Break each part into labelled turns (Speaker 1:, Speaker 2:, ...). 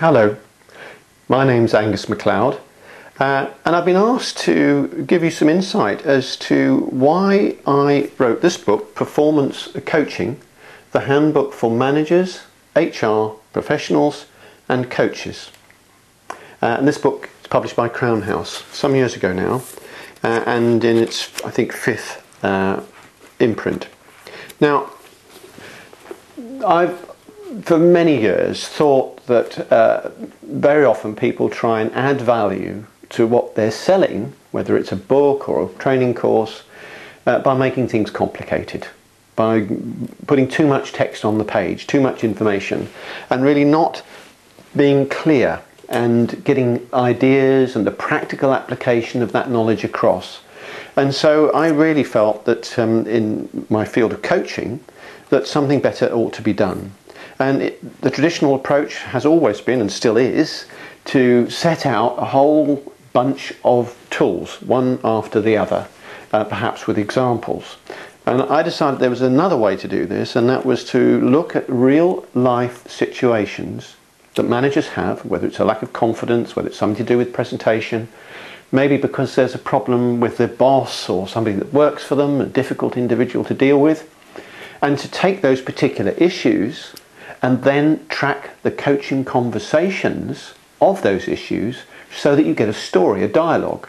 Speaker 1: Hello, my name's Angus MacLeod, and I've been asked to give you some insight as to why I wrote this book, Performance Coaching, the Handbook for Managers, HR Professionals and Coaches. And this book is published by Crown House some years ago now, and in its, I think, fifth imprint. Now, I've for many years thought that very often people try and add value to what they're selling, whether it's a book or a training course, by making things complicated, by putting too much text on the page, too much information, and really not being clear and getting ideas and the practical application of that knowledge across. And so I really felt that in my field of coaching that something better ought to be done. And the traditional approach has always been, and still is, to set out a whole bunch of tools, one after the other, perhaps with examples. And I decided there was another way to do this, and that was to look at real life situations that managers have, whether it's a lack of confidence, whether it's something to do with presentation, maybe because there's a problem with their boss or somebody that works for them, a difficult individual to deal with, and to take those particular issues and then track the coaching conversations of those issues so that you get a story, a dialogue.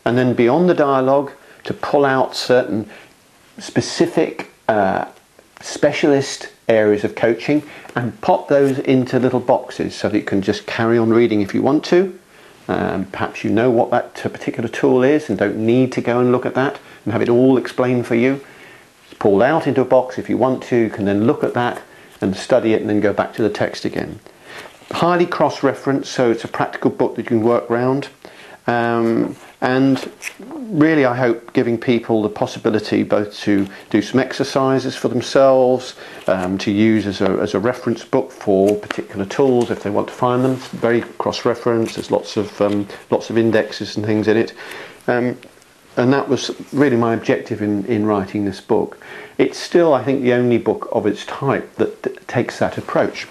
Speaker 1: And then beyond the dialogue, to pull out certain specific specialist areas of coaching and pop those into little boxes so that you can just carry on reading if you want to. Perhaps you know what that particular tool is and don't need to go and look at that and have it all explained for you. It's pulled out into a box if you want to. You can then look at that and study it and then go back to the text again. Highly cross-referenced, so it's a practical book that you can work around. And really I hope giving people the possibility both to do some exercises for themselves, to use as a reference book for particular tools if they want to find them. It's very cross-referenced, there's lots of indexes and things in it. And that was really my objective in writing this book. It's still, I think, the only book of its type that takes that approach.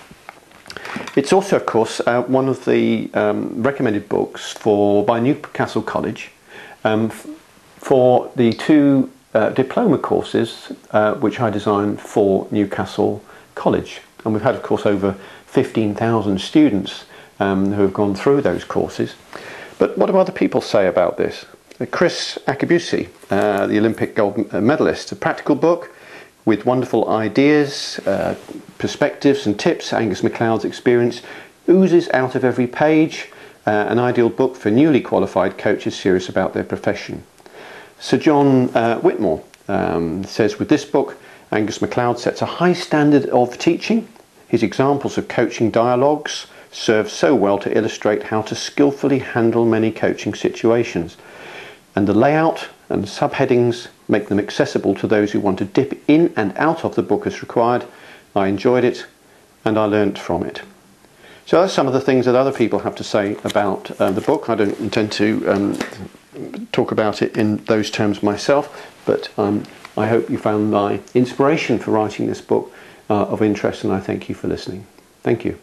Speaker 1: It's also, of course, one of the recommended books by Newcastle College for the two diploma courses which I designed for Newcastle College. And we've had, of course, over 15,000 students who have gone through those courses. But what do other people say about this? Chris Akabusi, the Olympic gold medalist, a practical book with wonderful ideas, perspectives and tips. Angus MacLeod's experience oozes out of every page, an ideal book for newly qualified coaches serious about their profession. Sir John Whitmore says, with this book, Angus MacLeod sets a high standard of teaching. His examples of coaching dialogues serve so well to illustrate how to skillfully handle many coaching situations. And the layout and subheadings make them accessible to those who want to dip in and out of the book as required. I enjoyed it and I learnt from it. So that's some of the things that other people have to say about the book. I don't intend to talk about it in those terms myself, but I hope you found my inspiration for writing this book of interest, and I thank you for listening. Thank you.